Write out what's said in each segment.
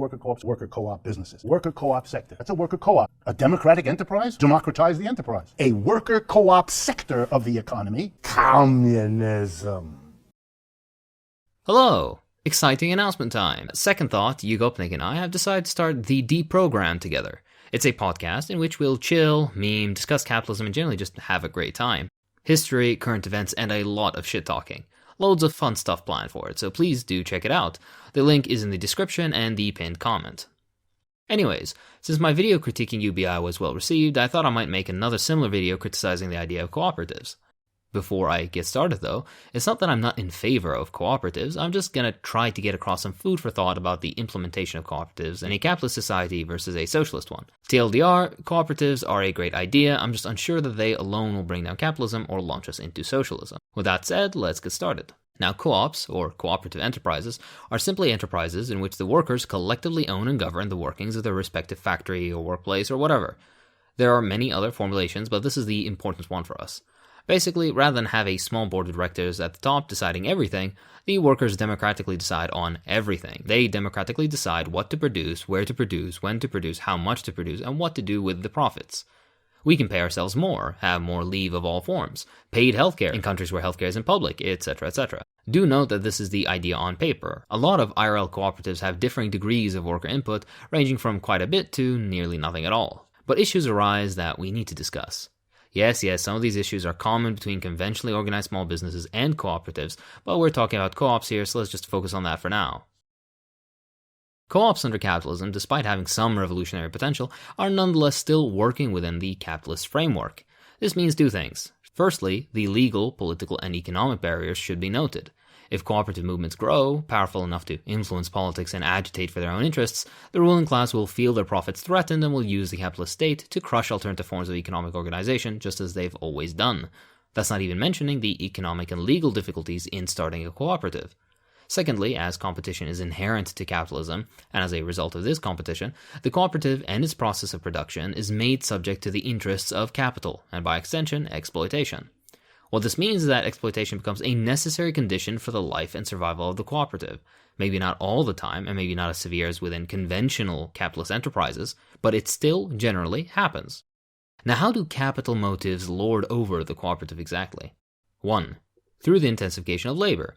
worker co-ops, worker co-op businesses. Worker co-op sector. That's a worker co-op. A democratic enterprise? Democratize the enterprise. A worker co-op sector of the economy? Communism. Hello! Exciting announcement time. Second thought, Yugopnik and I have decided to start the Deprogram together. It's a podcast in which we'll chill, meme, discuss capitalism, and generally just have a great time. History, current events, and a lot of shit talking. Loads of fun stuff planned for it, so please do check it out. The link is in the description and the pinned comment. Anyways, since my video critiquing UBI was well received, I thought I might make another similar video criticizing the idea of cooperatives. Before I get started though, it's not that I'm not in favor of cooperatives, I'm just gonna try to get across some food for thought about the implementation of cooperatives in a capitalist society versus a socialist one. TLDR, cooperatives are a great idea, I'm just unsure that they alone will bring down capitalism or launch us into socialism. With that said, let's get started. Now, co-ops, or cooperative enterprises, are simply enterprises in which the workers collectively own and govern the workings of their respective factory or workplace or whatever. There are many other formulations, but this is the important one for us. Basically, rather than have a small board of directors at the top deciding everything, the workers democratically decide on everything. They democratically decide what to produce, where to produce, when to produce, how much to produce, and what to do with the profits. We can pay ourselves more, have more leave of all forms, paid healthcare in countries where healthcare isn't public, etc., etc. Do note that this is the idea on paper. A lot of IRL cooperatives have differing degrees of worker input, ranging from quite a bit to nearly nothing at all. But issues arise that we need to discuss. Yes, some of these issues are common between conventionally organized small businesses and cooperatives, but we're talking about co-ops here, so let's just focus on that for now. Co-ops under capitalism, despite having some revolutionary potential, are nonetheless still working within the capitalist framework. This means two things. Firstly, the legal, political, and economic barriers should be noted. If cooperative movements grow, powerful enough to influence politics and agitate for their own interests, the ruling class will feel their profits threatened and will use the capitalist state to crush alternative forms of economic organization, just as they've always done. That's not even mentioning the economic and legal difficulties in starting a cooperative. Secondly, as competition is inherent to capitalism, and as a result of this competition, the cooperative and its process of production is made subject to the interests of capital, and by extension, exploitation. What this means is that exploitation becomes a necessary condition for the life and survival of the cooperative. Maybe not all the time, and maybe not as severe as within conventional capitalist enterprises, but it still generally happens. Now, how do capital motives lord over the cooperative exactly? 1. Through the intensification of labor.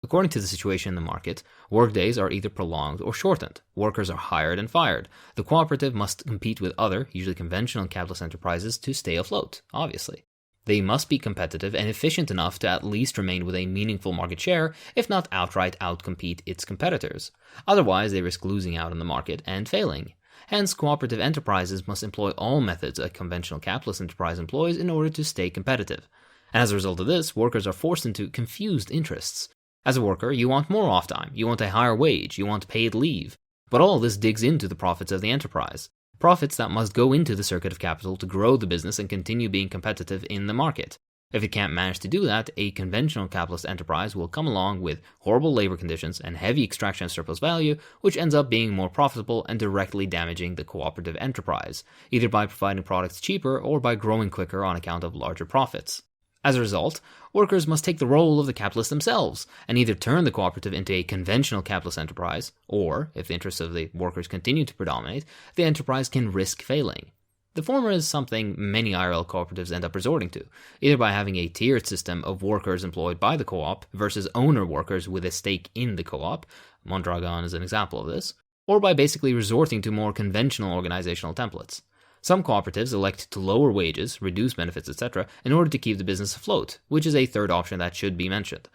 According to the situation in the market, workdays are either prolonged or shortened. Workers are hired and fired. The cooperative must compete with other, usually conventional capitalist enterprises to stay afloat, obviously. They must be competitive and efficient enough to at least remain with a meaningful market share, if not outright outcompete its competitors. Otherwise, they risk losing out on the market and failing. Hence, cooperative enterprises must employ all methods a conventional capitalist enterprise employs in order to stay competitive. And as a result of this, workers are forced into confused interests. As a worker, you want more off time, you want a higher wage, you want paid leave. But all this digs into the profits of the enterprise. Profits that must go into the circuit of capital to grow the business and continue being competitive in the market. If it can't manage to do that, a conventional capitalist enterprise will come along with horrible labor conditions and heavy extraction of surplus value, which ends up being more profitable and directly damaging the cooperative enterprise, either by providing products cheaper or by growing quicker on account of larger profits. As a result, workers must take the role of the capitalists themselves and either turn the cooperative into a conventional capitalist enterprise, or, if the interests of the workers continue to predominate, the enterprise can risk failing. The former is something many IRL cooperatives end up resorting to, either by having a tiered system of workers employed by the co-op versus owner workers with a stake in the co-op, Mondragon is an example of this, or by basically resorting to more conventional organizational templates. Some cooperatives elect to lower wages, reduce benefits, etc. in order to keep the business afloat, which is a third option that should be mentioned.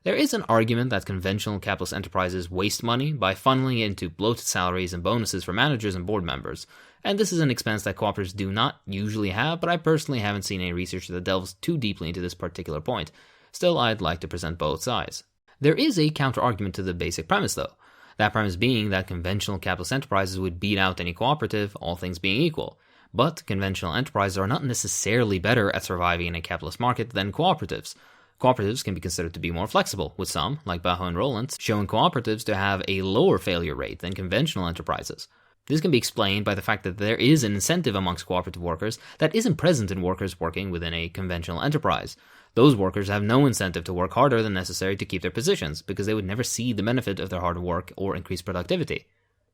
There is an argument that conventional capitalist enterprises waste money by funneling it into bloated salaries and bonuses for managers and board members, and this is an expense that cooperatives do not usually have, but I personally haven't seen any research that delves too deeply into this particular point. Still, I'd like to present both sides. There is a counter-argument to the basic premise, though. That premise being that conventional capitalist enterprises would beat out any cooperative, all things being equal. But conventional enterprises are not necessarily better at surviving in a capitalist market than cooperatives. Cooperatives can be considered to be more flexible, with some, like Bajo and Roland, showing cooperatives to have a lower failure rate than conventional enterprises. This can be explained by the fact that there is an incentive amongst cooperative workers that isn't present in workers working within a conventional enterprise. Those workers have no incentive to work harder than necessary to keep their positions, because they would never see the benefit of their hard work or increased productivity.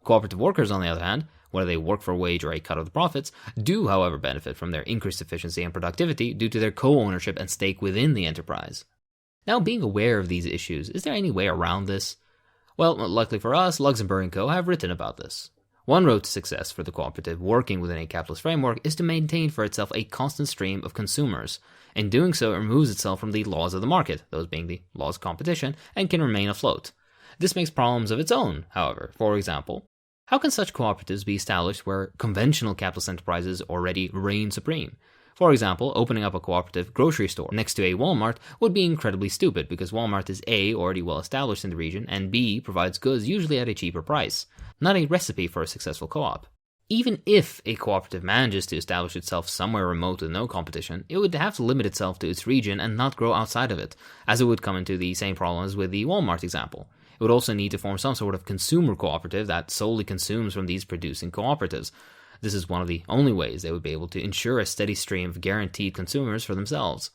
Cooperative workers, on the other hand, whether they work for a wage or a cut of the profits, do, however, benefit from their increased efficiency and productivity due to their co-ownership and stake within the enterprise. Now, being aware of these issues, is there any way around this? Well, luckily for us, Luxembourg & Co. have written about this. One road to success for the cooperative working within a capitalist framework is to maintain for itself a constant stream of consumers. In doing so, it removes itself from the laws of the market, those being the laws of competition, and can remain afloat. This makes problems of its own, however. For example, how can such cooperatives be established where conventional capitalist enterprises already reign supreme? For example, opening up a cooperative grocery store next to a Walmart would be incredibly stupid because Walmart is A, already well established in the region, and B, provides goods usually at a cheaper price. Not a recipe for a successful co-op. Even if a cooperative manages to establish itself somewhere remote with no competition, it would have to limit itself to its region and not grow outside of it, as it would come into the same problems with the Walmart example. It would also need to form some sort of consumer cooperative that solely consumes from these producing cooperatives. This is one of the only ways they would be able to ensure a steady stream of guaranteed consumers for themselves.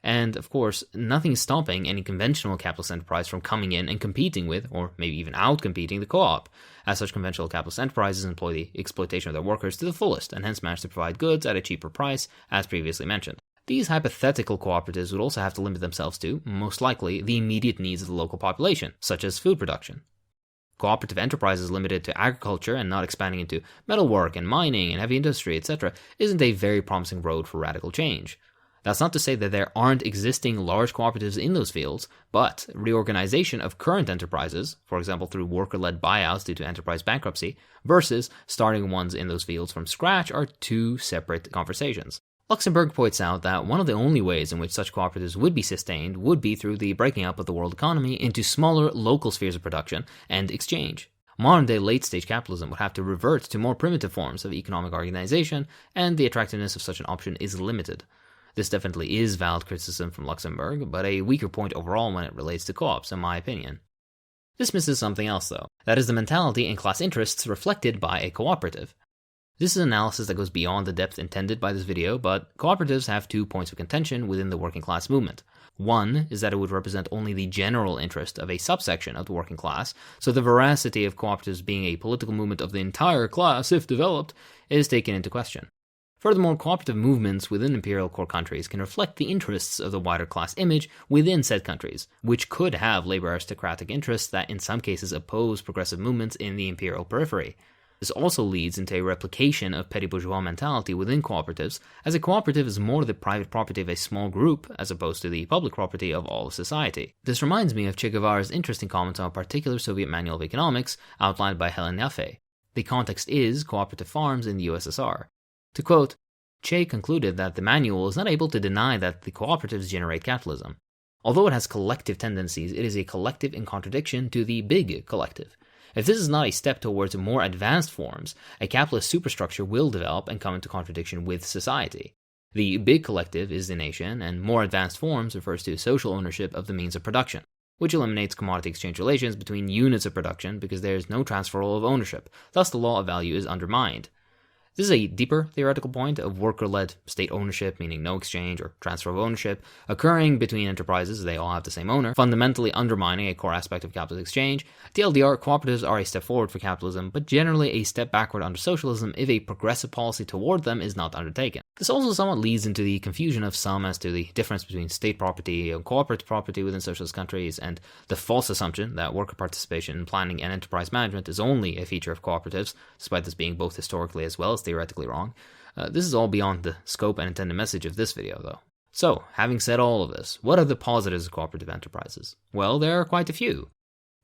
And, of course, nothing is stopping any conventional capitalist enterprise from coming in and competing with, or maybe even out-competing, the co-op, as such conventional capitalist enterprises employ the exploitation of their workers to the fullest, and hence manage to provide goods at a cheaper price, as previously mentioned. These hypothetical cooperatives would also have to limit themselves to, most likely, the immediate needs of the local population, such as food production. Cooperative enterprises limited to agriculture and not expanding into metalwork and mining and heavy industry, etc., isn't a very promising road for radical change. That's not to say that there aren't existing large cooperatives in those fields, but reorganization of current enterprises, for example through worker-led buyouts due to enterprise bankruptcy, versus starting ones in those fields from scratch are two separate conversations. Luxembourg points out that one of the only ways in which such cooperatives would be sustained would be through the breaking up of the world economy into smaller local spheres of production and exchange. Modern-day late-stage capitalism would have to revert to more primitive forms of economic organization, and the attractiveness of such an option is limited. This definitely is valid criticism from Luxembourg, but a weaker point overall when it relates to co-ops, in my opinion. This misses something else, though. That is the mentality and class interests reflected by a cooperative. This is an analysis that goes beyond the depth intended by this video, but cooperatives have 2 points of contention within the working class movement. One is that it would represent only the general interest of a subsection of the working class, so the veracity of cooperatives being a political movement of the entire class, if developed, is taken into question. Furthermore, cooperative movements within imperial core countries can reflect the interests of the wider class image within said countries, which could have labor aristocratic interests that in some cases oppose progressive movements in the imperial periphery. This also leads into a replication of petty bourgeois mentality within cooperatives, as a cooperative is more the private property of a small group as opposed to the public property of all of society. This reminds me of Che Guevara's interesting comments on a particular Soviet manual of economics outlined by Helen Yaffe. The context is cooperative farms in the USSR. To quote, Che concluded that the manual is not able to deny that the cooperatives generate capitalism. Although it has collective tendencies, it is a collective in contradiction to the big collective. If this is not a step towards more advanced forms, a capitalist superstructure will develop and come into contradiction with society. The big collective is the nation, and more advanced forms refers to social ownership of the means of production, which eliminates commodity exchange relations between units of production because there is no transferal of ownership, thus the law of value is undermined. This is a deeper theoretical point of worker-led state ownership, meaning no exchange or transfer of ownership, occurring between enterprises, they all have the same owner, fundamentally undermining a core aspect of capitalist exchange. TLDR, cooperatives are a step forward for capitalism, but generally a step backward under socialism if a progressive policy toward them is not undertaken. This also somewhat leads into the confusion of some as to the difference between state property and cooperative property within socialist countries, and the false assumption that worker participation in planning and enterprise management is only a feature of cooperatives, despite this being both historically as well as theoretically wrong. This is all beyond the scope and intended message of this video, though. So, having said all of this, what are the positives of cooperative enterprises? Well, there are quite a few.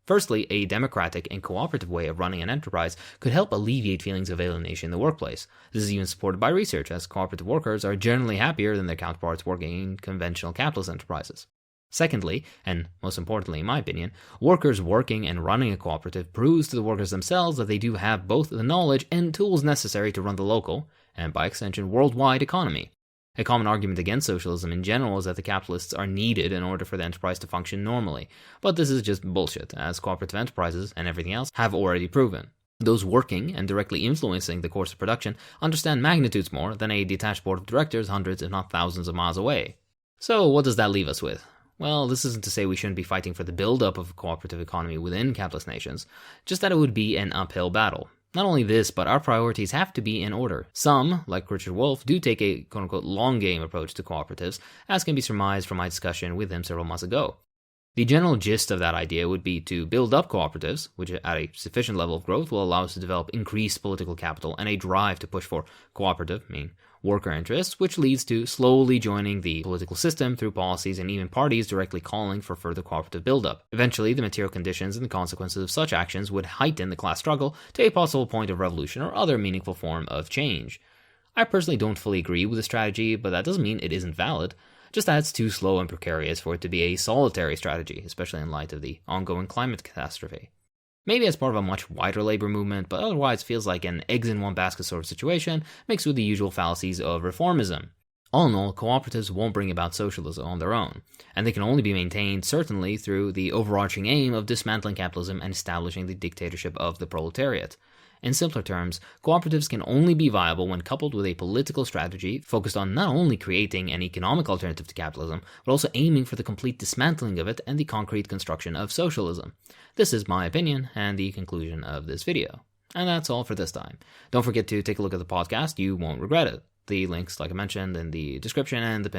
Firstly, a democratic and cooperative way of running an enterprise could help alleviate feelings of alienation in the workplace. This is even supported by research, as cooperative workers are generally happier than their counterparts working in conventional capitalist enterprises. Secondly, and most importantly in my opinion, workers working and running a cooperative proves to the workers themselves that they do have both the knowledge and tools necessary to run the local, and by extension worldwide economy. A common argument against socialism in general is that the capitalists are needed in order for the enterprise to function normally, but this is just bullshit, as cooperative enterprises, and everything else, have already proven. Those working and directly influencing the course of production understand magnitudes more than a detached board of directors hundreds if not thousands of miles away. So what does that leave us with? Well, this isn't to say we shouldn't be fighting for the build-up of a cooperative economy within capitalist nations, just that it would be an uphill battle. Not only this, but our priorities have to be in order. Some, like Richard Wolff, do take a quote-unquote long-game approach to cooperatives, as can be surmised from my discussion with him several months ago. The general gist of that idea would be to build up cooperatives, which at a sufficient level of growth will allow us to develop increased political capital and a drive to push for cooperative, meaning worker interests, which leads to slowly joining the political system through policies and even parties directly calling for further cooperative buildup. Eventually, the material conditions and the consequences of such actions would heighten the class struggle to a possible point of revolution or other meaningful form of change. I personally don't fully agree with the strategy, but that doesn't mean it isn't valid. Just that it's too slow and precarious for it to be a solitary strategy, especially in light of the ongoing climate catastrophe. Maybe as part of a much wider labor movement, but otherwise feels like an eggs-in-one-basket sort of situation, mixed with the usual fallacies of reformism. All in all, cooperatives won't bring about socialism on their own, and they can only be maintained, certainly, through the overarching aim of dismantling capitalism and establishing the dictatorship of the proletariat. In simpler terms, cooperatives can only be viable when coupled with a political strategy focused on not only creating an economic alternative to capitalism, but also aiming for the complete dismantling of it and the concrete construction of socialism. This is my opinion and the conclusion of this video. And that's all for this time. Don't forget to take a look at the podcast, you won't regret it. The links, like I mentioned, in the description and the pinned